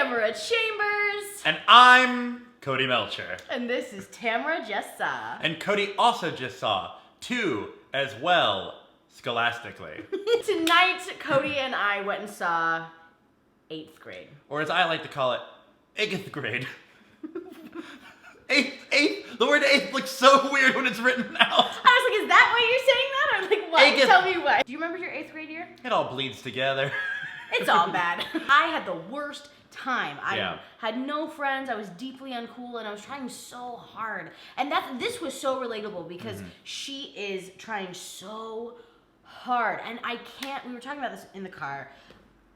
Tamara Chambers. And I'm Cody Melcher. And this is Tamara Just Saw. And Cody also just saw 2 as well, scholastically. Tonight, Cody and I went and saw 8th grade. Or as I like to call it, 8th grade. Eighth. The word 8th looks so weird when it's written out. I was like, is that why you're saying that? Or like, what? Eighth. Tell me what. Do you remember your 8th grade year? It all bleeds together. It's all bad. I had the worst time. I Yeah. had no friends. I was deeply uncool, and I was trying so hard. And this was so relatable because she is trying so hard. And we were talking about this in the car.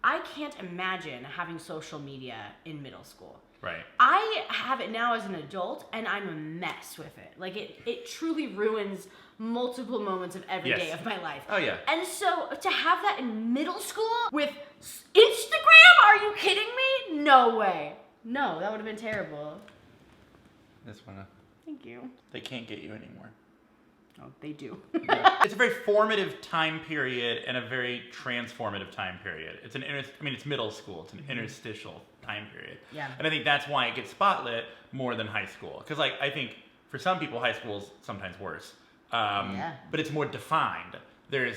I can't imagine having social media in middle school. Right. I have it now as an adult, and I'm a mess with it. Like, it truly ruins multiple moments of every day of my life. Oh, yeah. And so, to have that in middle school with Instagram? Are you kidding me? No way. No, that would have been terrible. This one. Thank you. They can't get you anymore. Oh, they do. It's a very formative time period and a very transformative time period. It's it's middle school. It's an interstitial time period. Yeah. And I think that's why it gets spotlit more than high school. Because I think for some people, high school is sometimes worse. But it's more defined. There's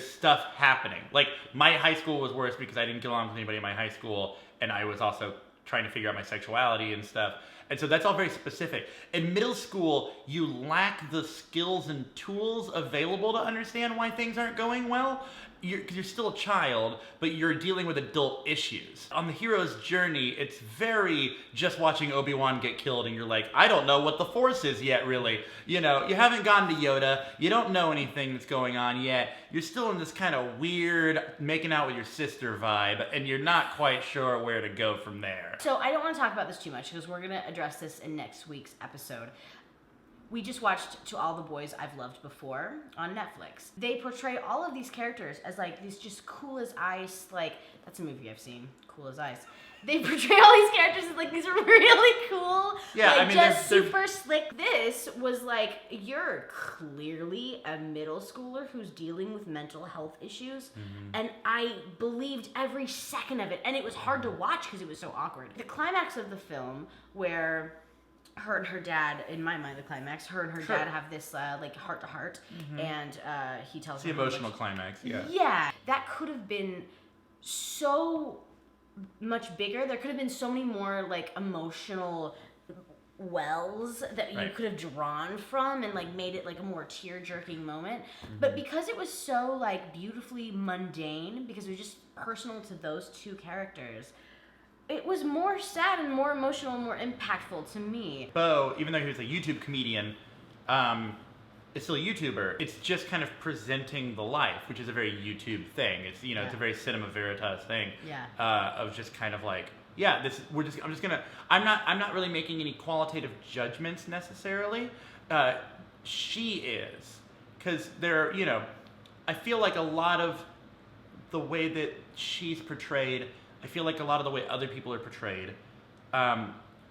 stuff happening. Like, my high school was worse because I didn't get along with anybody in my high school, and I was also trying to figure out my sexuality and stuff. And so that's all very specific. In middle school, you lack the skills and tools available to understand why things aren't going well. Because you're still a child, but you're dealing with adult issues. On the hero's journey, it's very just watching Obi-Wan get killed, and you're like, I don't know what the Force is yet, really. You know, you haven't gone to Yoda, you don't know anything that's going on yet. You're still in this kind of weird making out with your sister vibe, and you're not quite sure where to go from there. So I don't want to talk about this too much, because we're going to address this in next week's episode. We just watched To All the Boys I've Loved Before on Netflix. They portray all of these characters as like these just cool as ice, like, that's a movie I've seen, Cool as Ice. They portray all these characters as like these are really cool, yeah, like they're super slick. This was like, you're clearly a middle schooler who's dealing with mental health issues, and I believed every second of it, and it was hard to watch because it was so awkward. The climax of the film where her and her dad, in my mind, the climax, her and her dad have this like heart to heart, and he tells her the emotional climax. Yeah, that could have been so much bigger. There could have been so many more like emotional wells that you could have drawn from and like made it like a more tear-jerking moment. But because it was so like beautifully mundane, because it was just personal to those two characters, it was more sad and more emotional and more impactful to me. Bo, even though he was a YouTube comedian, is still a YouTuber. It's just kind of presenting the life, which is a very YouTube thing. It's it's a very cinema veritas thing. Yeah. Of just kind of like, I'm not really making any qualitative judgments necessarily. She is, because I feel like a lot of the way that she's portrayed, I feel like a lot of the way other people are portrayed,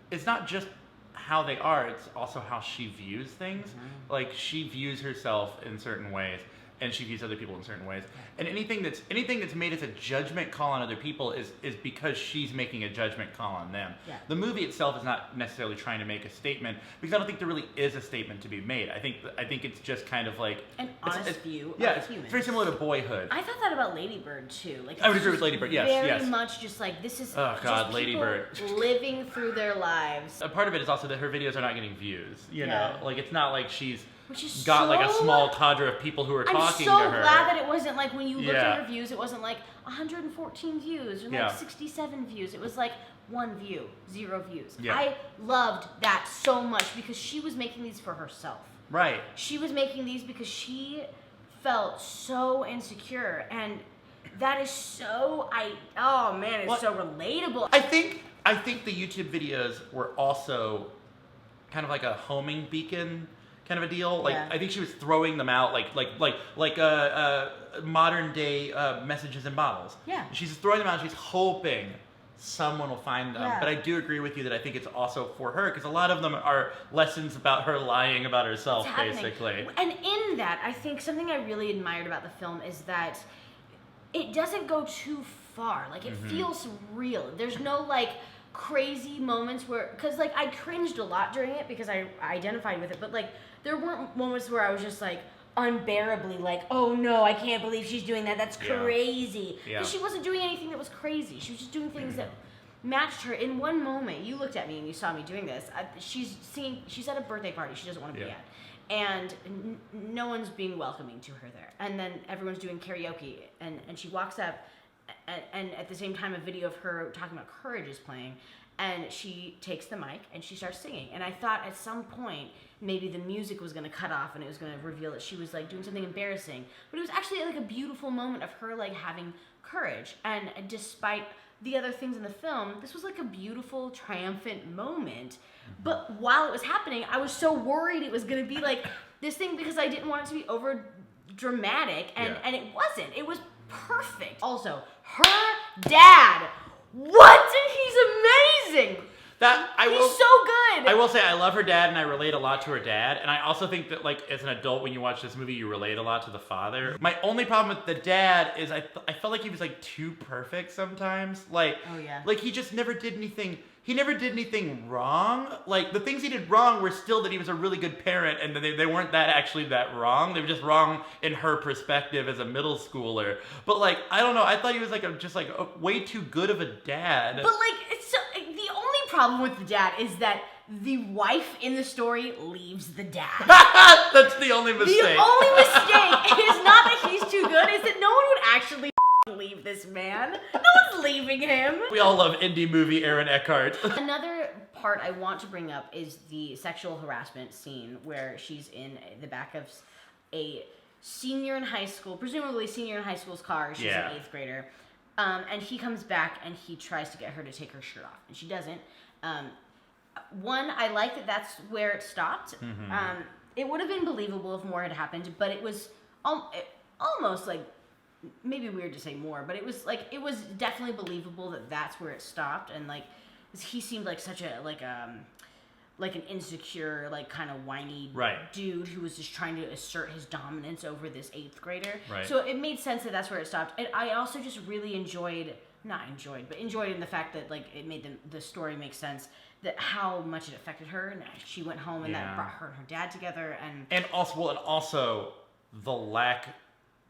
it's not just how they are, it's also how she views things. Like, she views herself in certain ways, and she views other people in certain ways. And anything that's made as a judgment call on other people is because she's making a judgment call on them. Yeah. The movie itself is not necessarily trying to make a statement, because I don't think there really is a statement to be made. I think it's just kind of like an honest view of humans. It's very similar to Boyhood. I thought that about Lady Bird too. Like, I would agree with Lady Bird. Yes, very much just like, this is just Lady people Bird living through their lives. A part of it is also that her videos are not getting views. You know, like, it's not like she's got like a so small cadre of people who are talking to her. I'm so glad that it wasn't like, when you looked at her views, it wasn't like 114 views or like 67 views. It was like 1 view, 0 views. Yeah. I loved that so much because she was making these for herself. Right. She was making these because she felt so insecure, and that is so, it's so relatable. I think the YouTube videos were also kind of like a homing beacon kind of a deal. Like, I think she was throwing them out like modern day messages in bottles. Yeah. She's throwing them out and she's hoping someone will find them. Yeah. But I do agree with you that I think it's also for her, because a lot of them are lessons about her lying about herself, basically. And in that, I think something I really admired about the film is that it doesn't go too far. Like, it feels real. There's no, like, crazy moments where, because, like, I cringed a lot during it because I identified with it, but, like, there weren't moments where I was just, like, unbearably like, oh no, I can't believe she's doing that. That's crazy. Because she wasn't doing anything that was crazy. She was just doing things that matched her. In one moment, you looked at me and you saw me doing this. She's at a birthday party she doesn't want to be at. And no one's being welcoming to her there. And then everyone's doing karaoke. And she walks up, and at the same time, a video of her talking about courage is playing. And she takes the mic and she starts singing. And I thought at some point, maybe the music was going to cut off and it was going to reveal that she was like doing something embarrassing. But it was actually like a beautiful moment of her like having courage. And despite the other things in the film, this was like a beautiful, triumphant moment. But while it was happening, I was so worried it was going to be like this thing because I didn't want it to be over dramatic. And it wasn't. It was perfect. Also, her dad. What? He's amazing. He's so good. I will say I love her dad and I relate a lot to her dad. And I also think that like as an adult when you watch this movie you relate a lot to the father. My only problem with the dad is I felt like he was like too perfect sometimes. Like like he just never did anything. He never did anything wrong. Like, the things he did wrong were still that he was a really good parent, and they weren't actually that wrong. They were just wrong in her perspective as a middle schooler. But, like, I don't know. I thought he was, like, way too good of a dad. But, like, the only problem with the dad is that the wife in the story leaves the dad. That's the only mistake. The only mistake is not that he's too good, is that no one would actually leave this man. No one's leaving him. We all love indie movie Aaron Eckhart. Another part I want to bring up is the sexual harassment scene where she's in the back of a senior in high school, presumably senior in high school's car. She's an 8th grader. And he comes back and he tries to get her to take her shirt off. And she doesn't. One, I like that that's where it stopped. It would have been believable if more had happened, but it was almost like, maybe weird to say more, but it was definitely believable that that's where it stopped. And like he seemed like such a like an insecure, like kind of whiny dude who was just trying to assert his dominance over this 8th grader. So it made sense that that's where it stopped. And I also just really enjoyed in the fact that like it made the story make sense, that how much it affected her, and she went home and that brought her and her dad together, and also the lack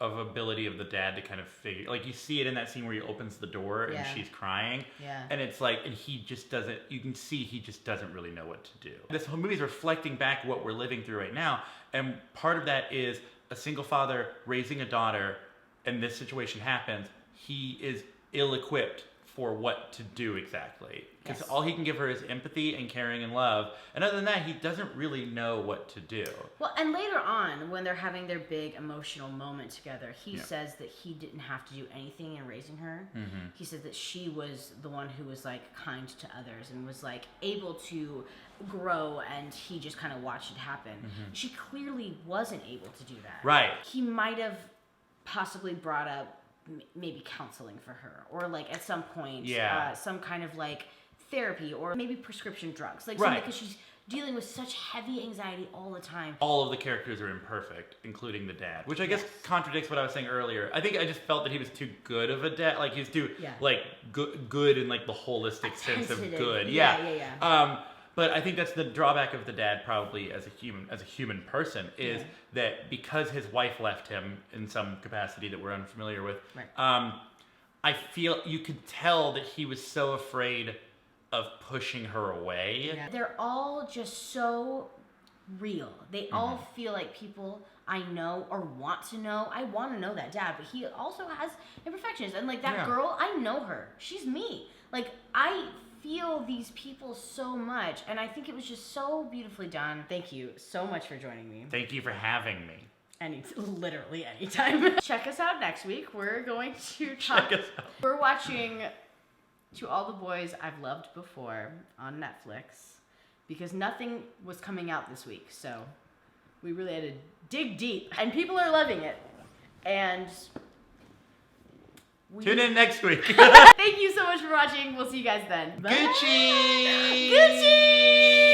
of ability of the dad to kind of figure, like you see it in that scene where he opens the door and she's crying, and it's like, and he just doesn't, you can see he just doesn't really know what to do. This whole movie is reflecting back what we're living through right now, and part of that is a single father raising a daughter, and this situation happens, he is ill-equipped for what to do exactly. Because all he can give her is empathy and caring and love. And other than that, he doesn't really know what to do. Well, and later on, when they're having their big emotional moment together, he says that he didn't have to do anything in raising her. He said that she was the one who was, like, kind to others and was, like, able to grow, and he just kind of watched it happen. She clearly wasn't able to do that. He might have possibly brought up maybe counseling for her, or like at some point some kind of like therapy, or maybe prescription drugs, like something, because she's dealing with such heavy anxiety all the time. All of the characters are imperfect, including the dad, which I guess contradicts what I was saying earlier. I think I just felt that he was too good of a dad, like he's too like good in like the holistic sense of good. But I think that's the drawback of the dad, probably as a human person, is that because his wife left him in some capacity that we're unfamiliar with, I feel you could tell that he was so afraid of pushing her away. They're all just so real. They all feel like people I know or want to know. I want to know that dad, but he also has imperfections. And like that girl, I know her. She's me. Like, I feel these people so much, and I think it was just so beautifully done. Thank you so much for joining me. Thank you for having me. Literally anytime. Check us out next week. We're going to talk. Check us out. We're watching To All the Boys I've Loved Before on Netflix, because nothing was coming out this week, so we really had to dig deep, and people are loving it. And tune in next week. Thank you so much for watching. We'll see you guys then. Bye. Gucci! Gucci!